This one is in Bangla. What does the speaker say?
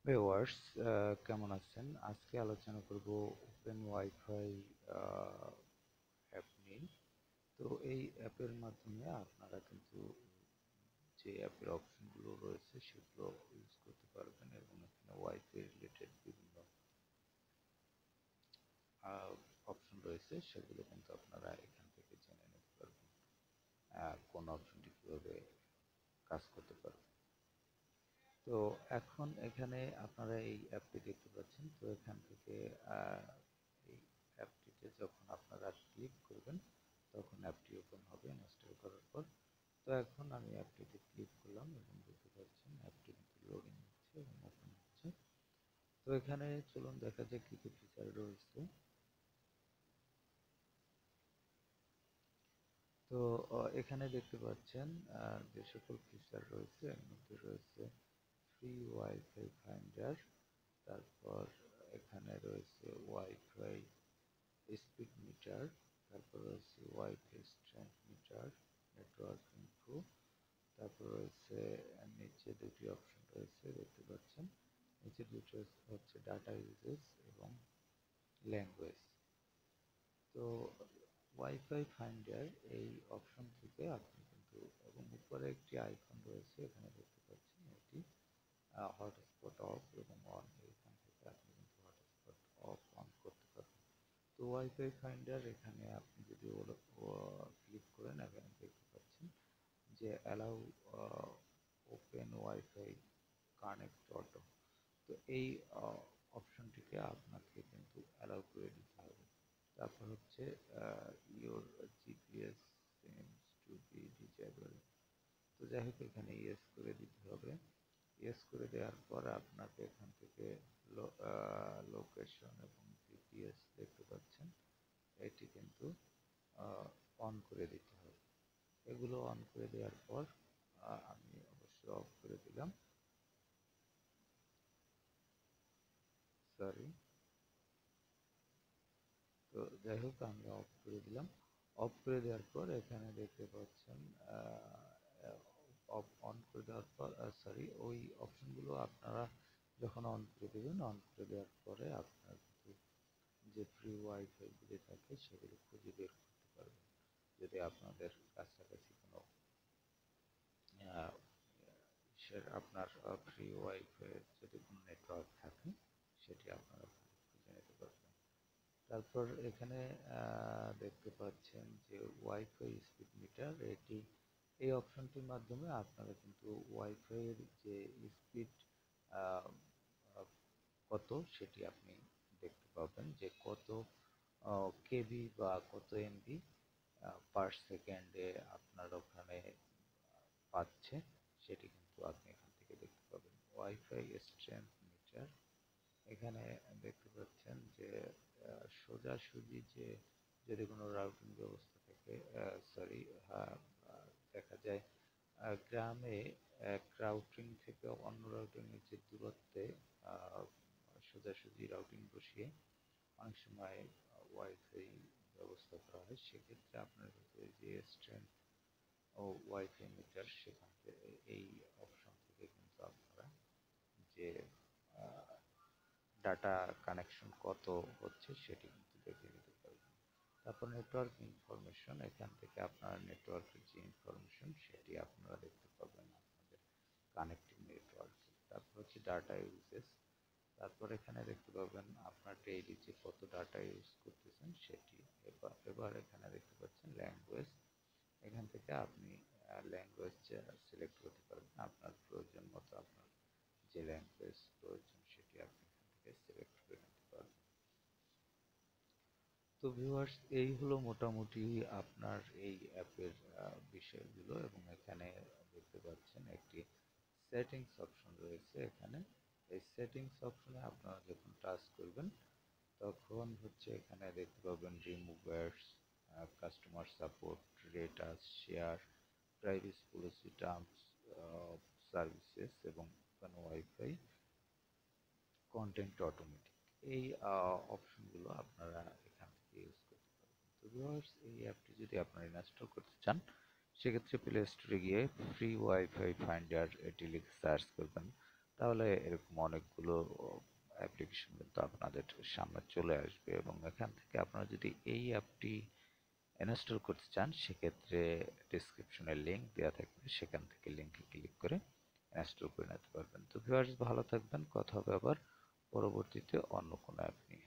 ভিউয়ার্স, কেমন আছেন? আজকে আলোচনা করব ওপেন ওয়াইফাই অ্যাপ নিয়ে। তো এই অ্যাপের মাধ্যমে আপনারা কিন্তু যে অ্যাপের অপশনগুলো রয়েছে সেগুলো ইউজ করতে পারবেন এবং এখানে ওয়াইফাই রিলেটেড বিভিন্ন অপশন রয়েছে, সেগুলো কিন্তু আপনারা এখান থেকে জেনে নিতে পারবেন কোন অপশনটি কীভাবে কাজ করতে পারবে। তো এখন এখানে আপনারা এই অ্যাপটি দেখতে পাচ্ছেন। তো এখান থেকে এই অ্যাপটিতে যখন আপনারা ক্লিক করবেন তখন অ্যাপটি ওপেন হবে ইনস্টল করার পর। তো এখন আমি অ্যাপটিতে ক্লিক করলাম এবং দেখতে পাচ্ছেন অ্যাপটি কিন্তু লোডিং হচ্ছে এবং ওপেন হচ্ছে। তো এখানে চলুন দেখা যাক কী কী ফিচার রয়েছে। তো এখানে দেখতে পাচ্ছেন যে সকল ফিচার রয়েছে এর মধ্যে রয়েছে ফ্রি ওয়াইফাই ফাইন্ডার, তারপর এখানে রয়েছে ওয়াইফাই স্পিড মিটার, তারপর রয়েছে wifi strength meter, network info, তারপর রয়েছে নিচে দুটি অপশন রয়েছে দেখতে পাচ্ছেন। নিচে দুটো হচ্ছে ডাটা ইউজেস এবং ল্যাঙ্গুয়েজ। তো ওয়াইফাই ফাইন্ডার এই অপশন থেকে আপনি কিন্তু, এবং উপরে একটি আইকন রয়েছে এখানে দেখতে পাচ্ছেন, এটি হটস্পট অফ এবং অন। এখান থেকে আপনি কিন্তু হটস্পট অফ অন করতে পারবেন। তো ওয়াইফাই ফাইন্ডার এখানে আপনি যদি ক্লিক করেন এখানে দেখতে পাচ্ছেন যে allow open wifi connect auto. তো এই অপশনটিকে আপনাকে কিন্তু অ্যালাউ করে দিতে হবে। তারপর হচ্ছে your GPS seems to be disable. তো যাই হোক এখানে ইয়েস করে দিতে হবে। ইয়েস করে দেওয়ার পর আপনাকে এখান থেকে লোকেশন এবং জিপিএস দেখতে পাচ্ছেন, এটি কিন্তু অন করে দিতে হবে। এগুলো অন করে দেওয়ার পর আমি অবশ্য অফ করে দিলাম, সরি। তো যাই হোক আমি অফ করে দিলাম। অফ করে দেওয়ার পর এখানে দেখতে পাচ্ছেন অন করে দেওয়ার পর সরি, ওই অপশনগুলো আপনারা যখন অন করে দেবেন, অন করে দেওয়ার পরে আপনার কিন্তু যে ফ্রি ওয়াইফাই গুলি থাকে সেগুলো খুঁজে বের করতে পারবেন। যদি আপনাদের কাছাকাছি কোনো আপনার ফ্রি ওয়াইফাই যদি কোনো নেটওয়ার্ক থাকে সেটি আপনারা খুঁজে নিতে পারবেন। তারপর এখানে দেখতে পাচ্ছেন যে ওয়াইফাই স্পিড মিটার, এটি এই অপশনটির মাধ্যমে আপনারা কিন্তু ওয়াইফাইয়ের যে স্পিড কত সেটি আপনি দেখতে পাবেন, যে কত কেবি বা কত এমবি পার সেকেন্ডে আপনার ওখানে পাচ্ছে, সেটি কিন্তু আপনি এখান থেকে দেখতে পাবেন। ওয়াইফাই স্ট্রেংথ মিটার, এখানে দেখতে পাচ্ছেন যে সোজাসুজি যে যদি কোনো রাউটিং ব্যবস্থা থাকে, সরি, দেখা যায় গ্রামে এক রাউটিং থেকে অন্য রাউটিংয়ের যে দূরত্বে সোজাসুজি রাউটিং বসিয়ে অনেক সময় ওয়াইফাই ব্যবস্থা করা হয়, সেক্ষেত্রে আপনার যে স্ট্রেংথ ও ওয়াইফাই মিটার সেখান থেকে এই অপশন থেকে কিন্তু আপনারা যে ডাটা কানেকশন কত হচ্ছে সেটি কিন্তু দেখে নিতে পারবেন। তারপর নেটওয়ার্ক ইনফরমেশন, এখান থেকে আপনার নেটওয়ার্কের যে ইনফরমেশন সেটি আপনারা দেখতে পাবেন আপনাদের কানেক্টিং নেটওয়ার্কে। তারপর হচ্ছে ডাটা ইউজেস, তারপর এখানে দেখতে পাবেন আপনার ডেইলি যে কত ডাটা ইউজ করতেছেন সেটি। এবার এখানে দেখতে পাচ্ছেন ল্যাঙ্গুয়েজ, এখান থেকে আপনি ল্যাঙ্গুয়েজ সিলেক্ট করতে পারবেন আপনার প্রয়োজন মতো। আপনার যে ল্যাঙ্গুয়েজ প্রয়োজন সেটি আপনি এখান থেকে সিলেক্ট করে নিতে পারবেন। তো ভিউয়ার্স, এই হলো মোটামুটি আপনার এই অ্যাপের বিষয়গুলো। এবং এখানে দেখতে পাচ্ছেন একটি সেটিংস অপশন রয়েছে। এখানে এই সেটিংস অপশনে আপনারা যখন টাচ করবেন তখন হচ্ছে এখানে দেখতে পাবেন removers, customer support, rates, share, privacy policy, terms services এবং ওয়াইফাই কন্টেন্ট অটোমেটিক। এই অপশনগুলো আপনারা এখান থেকে ইউজ করতে পারবেন। তো ভিউয়ার্স, এই অ্যাপটি যদি আপনারা ইনস্টল করতে চান সেক্ষেত্রে প্লে স্টোরে গিয়ে ফ্রি ওয়াইফাই ফাইন্ডার এটি লিখে সার্চ করবেন। তাহলে এরকম অনেকগুলো অ্যাপ্লিকেশন কিন্তু আপনাদের সামনে চলে আসবে, এবং এখান থেকে আপনারা যদি এই অ্যাপটি ইনস্টল করতে চান সেক্ষেত্রে ডেসক্রিপশনে লিঙ্ক দেওয়া থাকবে, সেখান থেকে লিঙ্কে ক্লিক করে ইনস্টল করে নিতে পারবেন। তো ভিউয়ার্স, ভালো থাকবেন, কথা হবে আবার পরবর্তীতে অন্য কোনো অ্যাপ নিয়ে।